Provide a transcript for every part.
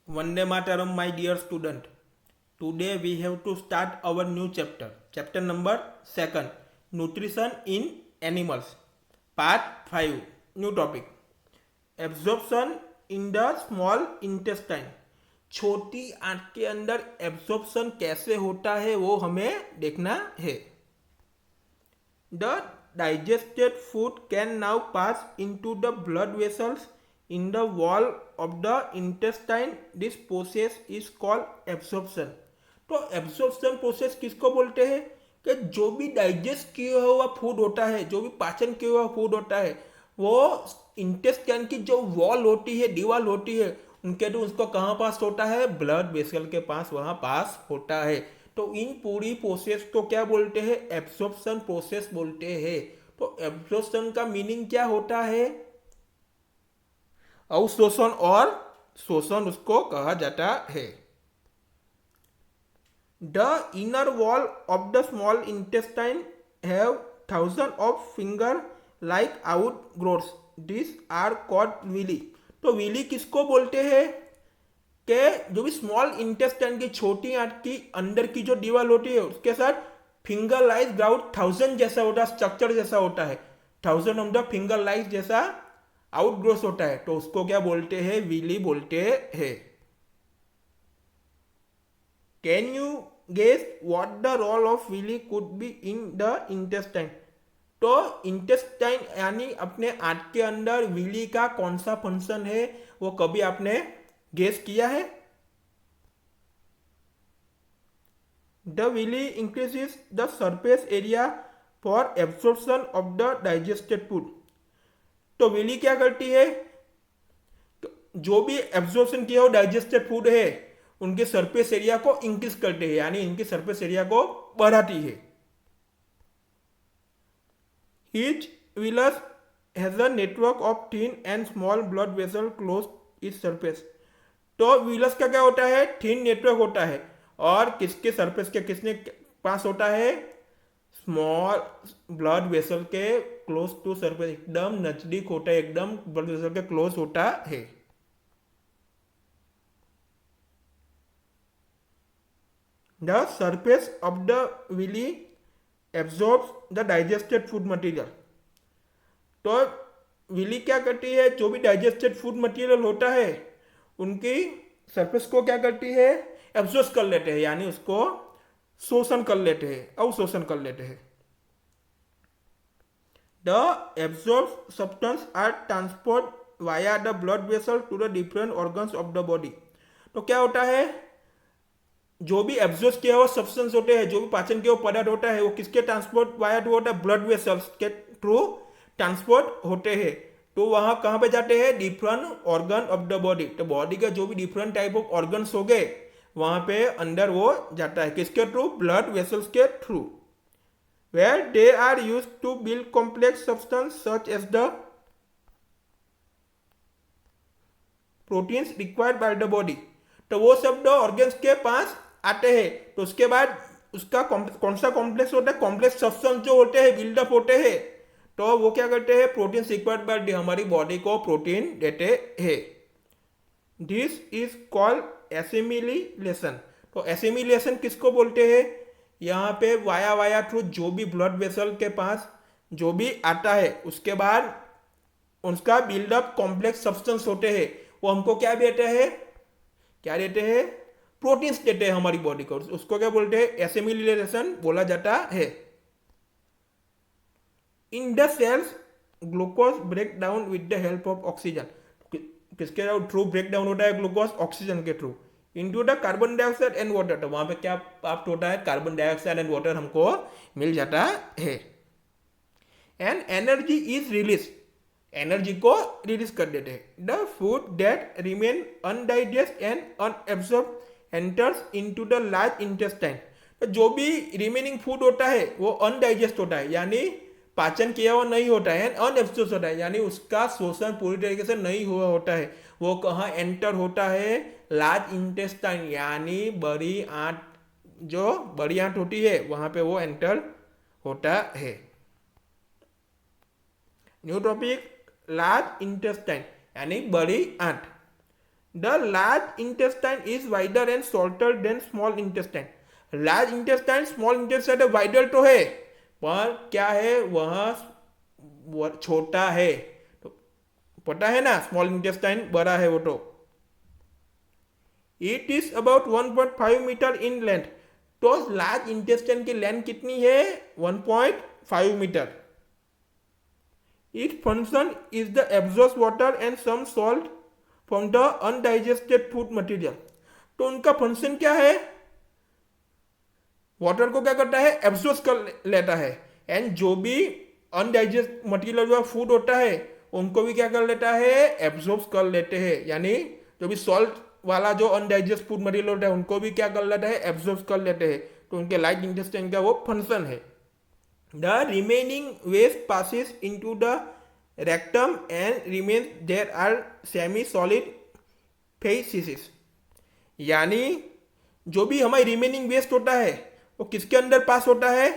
Vande Mataram, my dear student. Today we have to start our new chapter. Chapter number 2. Nutrition in animals. Part 5. New topic. Absorption in the small intestine. छोटी आंत के अंदर absorption कैसे होता है वो हमें देखना है. The digested food can now pass into the blood vessels in the wall of the intestine. This process is called absorption. तो एब्जॉर्प्शन प्रोसेस किसको बोलते हैं कि जो भी डाइजेस्ट किया हुआ फूड होता है, जो भी पाचन किया हुआ फूड होता है, वो इंटेस्टाइन की जो वॉल होती है, दीवार होती है, उनके तो उसको कहाँ पास होता है? ब्लड वेसल के पास, वहाँ पास होता है. तो इन पूरी प्रोसेस को क्या बोलते हैं? एब्जॉर्प्शन प्रोसेस बोलते हैं. तो एब्जॉर्प्शन का मीनिंग क्या होता है? अवशोषण और शोषण उसको कहा जाता है. The inner wall of the small intestine have thousands of finger-like outgrowths. These are called villi. तो विली किसको बोलते हैं कि जो भी स्मॉल इंटेस्टाइन की छोटी आंत की अंदर की जो दीवार होती है उसके साथ फिंगर लाइज ग्राउट 1000 जैसा होता है, स्ट्रक्चर जैसा होता है, 1000 ऑफ द फिंगर लाइज जैसा आउटग्रोथ होता है, तो उसको क्या बोलते हैं? विली बोलते हैं. Can you guess what the role of villi could be in the intestine? तो इंटेस्टाइन यानी अपने आंत के अंदर विली का कौन सा फंक्शन है वो कभी आपने गेस किया है? The villi increases the surface area for absorption of the digested food. तो विली क्या करती है? जो भी एब्जॉर्प्शन किया हो डाइजेस्टेड फूड है उनके सरफेस एरिया को इंक्रीज करते हैं, यानी इनके सरफेस एरिया को बढ़ाती है. Each villus has a network of thin and small blood vessels close its surface. तो विलस का क्या होता है? थिन नेटवर्क होता है. और किसके सरफेस के किसने पास होता है? स्मॉल ब्लड वेसल के क्लोज टू सरफेस, एकदम नजदीक होता है, एकदम ब्लड वेसल के क्लोज होता है. The surface of the villi absorbs the digested food material. तो विली क्या करती है? जो भी डाइजेस्टेड फूड मटेरियल होता है उनकी सरफेस को क्या करती है? एब्जॉर्ब कर लेते हैं, यानी उसको शोषण कर लेते हैं, अवशोषण कर लेते हैं. The absorbed substance are transported via the blood vessel to the different organs of the body. तो क्या होता है? जो भी एब्जॉर्ब किया हुआ सब्सटेंस होते हैं, जो भी पाचन के वो पदार्थ होता है, वो किसके ट्रांसपोर्ट वाया टू होता है? ब्लड वेसल्स के थ्रू ट्रांसपोर्ट होते हैं. तो वहां कहां पे जाते हैं? Different organ of the body. तो बॉडी के जो भी डिफरेंट टाइप ऑफ ऑर्गन्स हो गए वहां पे अंदर वो जाता है. किसके थ्रू? ब्लड वेसल्स के through. Where they are use to build complex substance such as the proteins required by the body. तो वो शब्द ऑर्गन्स के पास आते हैं. तो उसके बाद उसका कौन सा कॉम्प्लेक्स होता है? कॉम्प्लेक्स सब्सटेंस जो होते हैं, बिल्डअप होते हैं, तो वो क्या करते हैं? प्रोटीन रिक्वायर्ड बाय हमारी बॉडी को प्रोटीन देते हैं. This is called assimilation. तो एसिमिलेशन किसको बोलते हैं? यहाँ पे वाया थ्रू जो भी ब्लड वेसल के पास जो भी आता है उसके बाद उसका बिल्डअप कॉम्प्लेक्स सब्सटेंस होते हैं, वो हमको क्या देते हैं? क्या देते हैं? प्रोटीन्स देते हैं हमारी बॉडी को. उसको क्या बोलते हैं? एसिमिलेशन बोला जाता है. In the cells glucose break down with the help of oxygen. किसके थ्रू ब्रेक डाउन होता है ग्लूकोज? ऑक्सीजन के through. Into the carbon dioxide and water. तो वहां पे क्या प्राप्त होता है? कार्बन डाइऑक्साइड एंड वाटर हमको मिल जाता है. And energy is release. Energy को रिलीज कर देते हैं. The food that remain undigest and unabsorb enters into the large intestine. जो भी रिमेनिंग फूड होता है वो अनडाइजेस्ट होता है, यानी पाचन किया हुआ नहीं होता है, अनएब्सॉर्ब होता है, यानी उसका शोषण पूरी तरीके से नहीं हुआ होता है. वो कहाँ एंटर होता है? लार्ज इंटेस्टाइन, यानी बड़ी आंत, जो बड़ी आंत होती है वहां पे वो एंटर होता है. न्यू टॉपिक, लार्ज इंटेस्टाइन यानी बड़ी आंत. The large intestine is wider and shorter than small intestine. Large intestine small intestine wider तो है, पर क्या है वह छोटा है। तो पता है ना, स्मॉल इंटेस्टाइन बड़ा है वो तो। It is about 1.5 metre in length. तो लार्ज इंटेस्टाइन की लेंथ कितनी है? 1.5 metre. It function is the absorb water and some salt from the undigested food material. तो उनका फंक्शन क्या है? वाटर को क्या करता है? एब्जॉर्ब कर लेता है, एंड जो भी अनडाइजेस्ट मटेरियल जो फूड होता है उनको भी क्या कर लेता है? एब्जॉर्ब कर लेते हैं। यानी जो भी सॉल्ट वाला जो अनडाइजेस्ट फूड मटेरियल होता है उनको भी क्या कर लेता है? एब्जॉर्ब कर लेते हैं। तो उनके लार्ज इंटेस्टाइन का वो फंक्शन है। The remaining waste passes into the rectum and remains there are semi solid faeces. यानी जो भी हमारी रिमेनिंग वेस्ट होता है वो किसके अंदर पास होता है?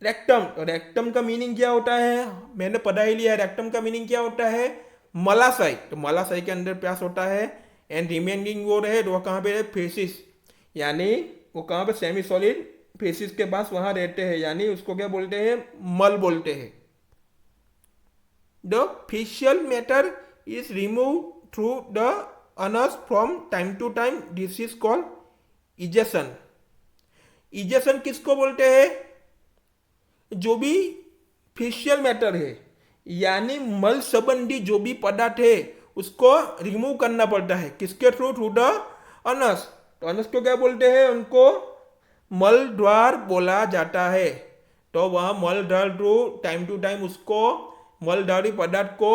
रेक्टम। रेक्टम का मीनिंग क्या होता है? मैंने पढ़ा ही लिया है। रेक्टम का मीनिंग क्या होता है? मलाशय। तो मलाशय के अंदर पास होता है। एंड रिमेनिंग वो रहे तो वह कहाँ पे? फेसिस। यानी वो कहाँ पे? सेमी सॉलिड फेसिस के पास वहां रहते हैं। यानी उसको क्या बोलते हैं? मल बोलते हैं। The faecal matter is remove through the anus from time to time. This is called egestion. Egestion किसको बोलते हैं? जो भी फेशियल मैटर है, यानी मल संबंधी जो भी पदार्थ है उसको रिमूव करना पड़ता है। किसके थ्रू? Through the Anas. तो अनस को क्या बोलते हैं? उनको मल द्वार बोला जाता है। तो वह मल द्वार थ्रू टाइम टू टाइम उसको मलधारी पदार्थ को,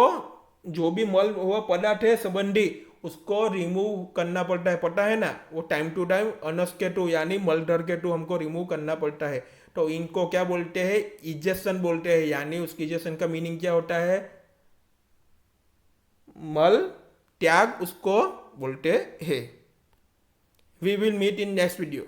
जो भी मल हुआ पदार्थ है संबंधी, उसको रिमूव करना पड़ता है। पता है ना, वो टाइम टू टाइम अनस के थ्रू यानी मलधर के थ्रू हमको रिमूव करना पड़ता है। तो इनको क्या बोलते हैं? इजेशन बोलते हैं। यानी उसकी इजेशन का मीनिंग क्या होता है? मल त्याग उसको बोलते हैं। We will meet in next video.